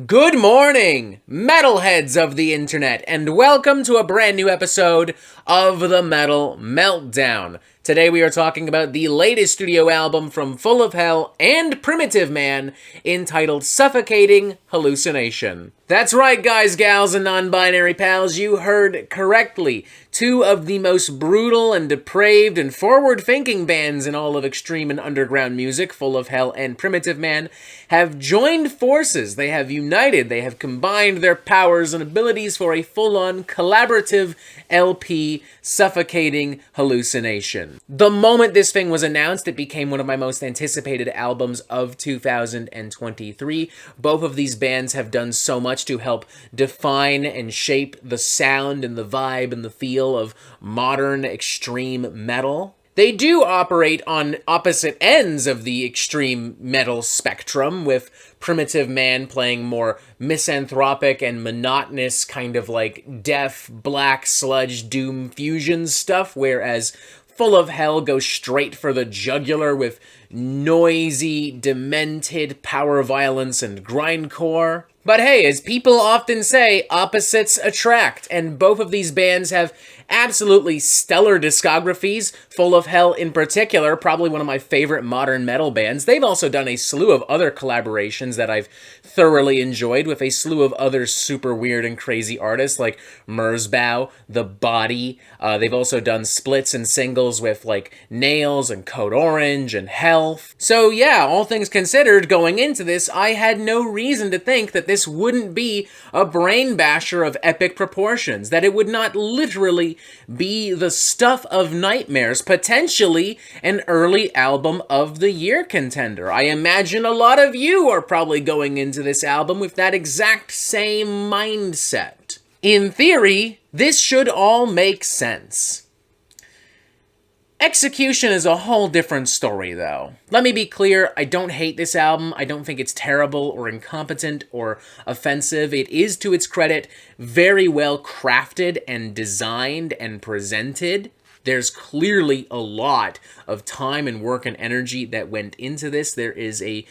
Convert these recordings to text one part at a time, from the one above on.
Good morning, metalheads of the internet, and welcome to a brand new episode of the Metal Meltdown. Today we are talking about the latest studio album from Full of Hell and Primitive Man, entitled Suffocating Hallucination. That's right, guys, gals, and non-binary pals, you heard correctly. Two of the most brutal and depraved and forward-thinking bands in all of extreme and underground music, Full of Hell and Primitive Man, have joined forces. They have united. They have combined their powers and abilities for a full-on collaborative LP, Suffocating Hallucination. The moment this thing was announced, it became one of my most anticipated albums of 2023. Both of these bands have done so much to help define and shape the sound and the vibe and the feel of modern extreme metal. They do operate on opposite ends of the extreme metal spectrum, with Primitive Man playing more misanthropic and monotonous kind of like death, black sludge, doom fusion stuff, whereas Full of Hell goes straight for the jugular with noisy, demented power violence and grindcore. But hey, as people often say, opposites attract, and both of these bands have absolutely stellar discographies. Full of Hell in particular, probably one of my favorite modern metal bands. They've also done a slew of other collaborations that I've thoroughly enjoyed with a slew of other super weird and crazy artists like Merzbow, The Body. They've also done splits and singles with like Nails and Code Orange and Health. So yeah, all things considered, going into this, I had no reason to think that this wouldn't be a brain basher of epic proportions, that it would not literally be the stuff of nightmares, potentially an early album of the year contender. I imagine a lot of you are probably going into this album with that exact same mindset. In theory, this should all make sense. Execution is a whole different story, though. Let me be clear, I don't hate this album. I don't think it's terrible or incompetent or offensive. It is, to its credit, very well crafted and designed and presented. There's clearly a lot of time and work and energy that went into this. There is a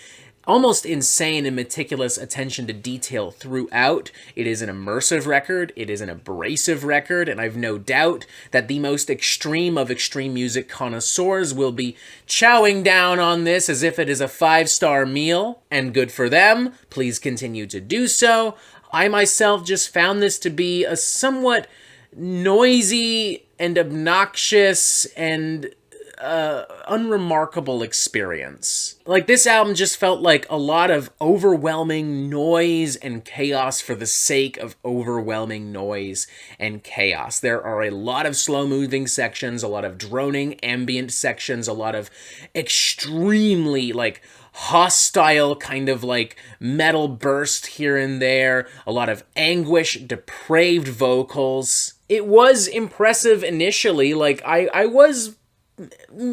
almost insane and meticulous attention to detail throughout. It is an immersive record, it is an abrasive record, and I've no doubt that the most extreme of extreme music connoisseurs will be chowing down on this as if it is a 5-star meal, and good for them. Please continue to do so. I myself just found this to be a somewhat noisy and obnoxious and unremarkable experience. Like, this album just felt like a lot of overwhelming noise and chaos for the sake of overwhelming noise and chaos. There are a lot of slow-moving sections, a lot of droning ambient sections, a lot of extremely, like, hostile kind of like metal burst here and there, a lot of anguish, depraved vocals. It was impressive initially. Like, I was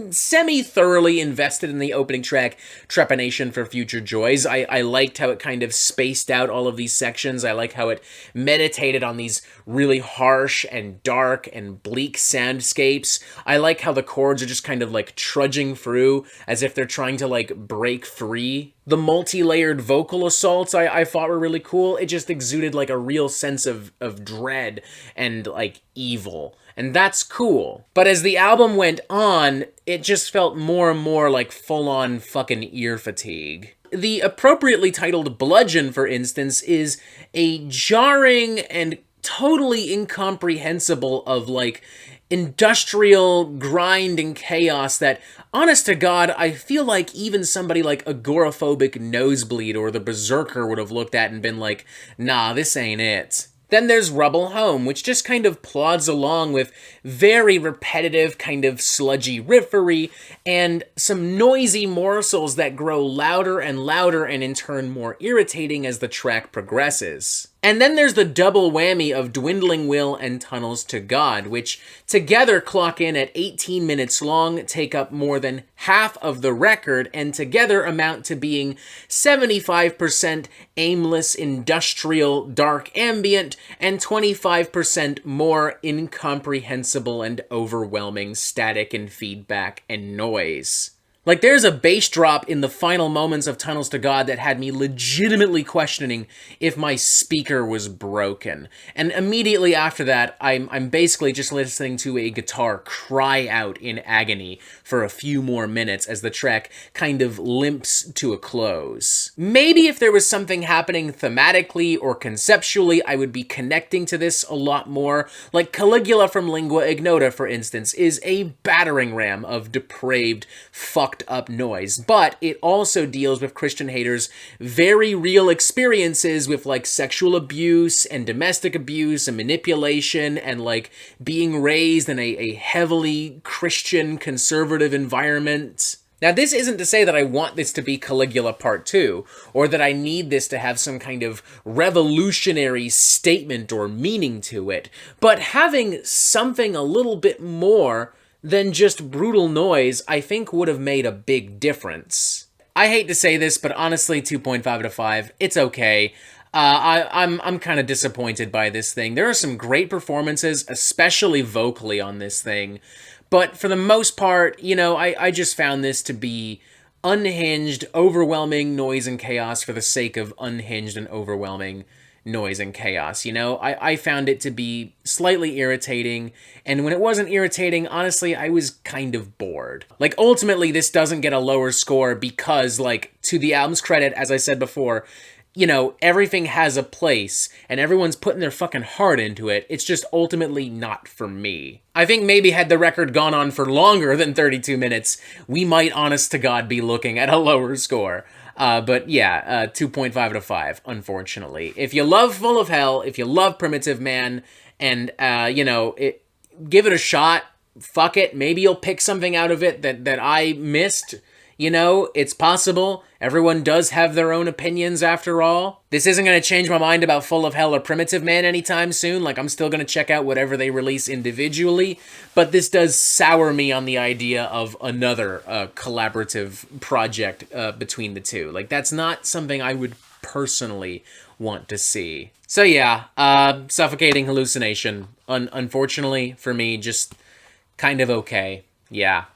semi-thoroughly invested in the opening track, Trepanation for Future Joys. I liked how it kind of spaced out all of these sections. I like how it meditated on these really harsh and dark and bleak soundscapes. I like how the chords are just kind of like trudging through as if they're trying to like break free. The multi-layered vocal assaults I thought were really cool. It just exuded like a real sense of dread and like evil. And that's cool. But as the album went on, it just felt more and more like full-on fucking ear fatigue. The appropriately titled Bludgeon, for instance, is a jarring and totally incomprehensible of like industrial grind and chaos that, honest to God, I feel like even somebody like Agoraphobic Nosebleed or the Berserker would have looked at and been like, nah, this ain't it. Then there's Rubble Home, which just kind of plods along with very repetitive, kind of sludgy riffery, and some noisy morsels that grow louder and louder and in turn more irritating as the track progresses. And then there's the double whammy of Dwindling Will and Tunnels to God, which together clock in at 18 minutes long, take up more than half of the record, and together amount to being 75% aimless, industrial, dark ambient, and 25% more incomprehensible and overwhelming static and feedback and noise. Like, there's a bass drop in the final moments of Tunnels to God that had me legitimately questioning if my speaker was broken. And immediately after that, I'm basically just listening to a guitar cry out in agony for a few more minutes as the track kind of limps to a close. Maybe if there was something happening thematically or conceptually, I would be connecting to this a lot more. Like Caligula from Lingua Ignota, for instance, is a battering ram of depraved, fucked up noise, but it also deals with Christian haters' very real experiences with like sexual abuse and domestic abuse and manipulation and like being raised in a heavily Christian conservative environment. Now, this isn't to say that I want this to be Caligula Part 2, or that I need this to have some kind of revolutionary statement or meaning to it, but having something a little bit more than just brutal noise, I think would have made a big difference. I hate to say this, but honestly, 2.5 out of 5, it's okay. I'm kind of disappointed by this thing. There are some great performances, especially vocally on this thing, but for the most part, you know, I just found this to be unhinged, overwhelming noise and chaos for the sake of unhinged and overwhelming noise and chaos. You know, I found it to be slightly irritating, and when it wasn't irritating, honestly, I was kind of bored. Like, ultimately, this doesn't get a lower score because, like, to the album's credit, as I said before, you know, everything has a place, and everyone's putting their fucking heart into it. It's just ultimately not for me. I think maybe had the record gone on for longer than 32 minutes, we might, honest to God, be looking at a lower score. But yeah, 2.5 out of 5, unfortunately. If you love Full of Hell, if you love Primitive Man, and, you know, give it a shot, fuck it, maybe you'll pick something out of it that I missed. You know, it's possible. Everyone does have their own opinions after all. This isn't going to change my mind about Full of Hell or Primitive Man anytime soon. Like, I'm still going to check out whatever they release individually. But this does sour me on the idea of another collaborative project between the two. Like, that's not something I would personally want to see. So yeah, Suffocating Hallucination. Unfortunately, for me, just kind of okay. Yeah.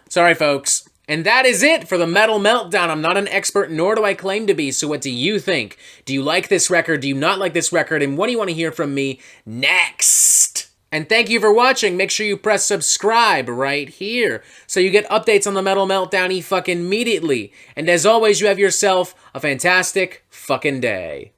Sorry, folks. And that is it for the Metal Meltdown. I'm not an expert, nor do I claim to be, so what do you think? Do you like this record? Do you not like this record? And what do you want to hear from me next? And thank you for watching. Make sure you press subscribe right here so you get updates on the Metal Meltdown fucking immediately. And as always, you have yourself a fantastic fucking day.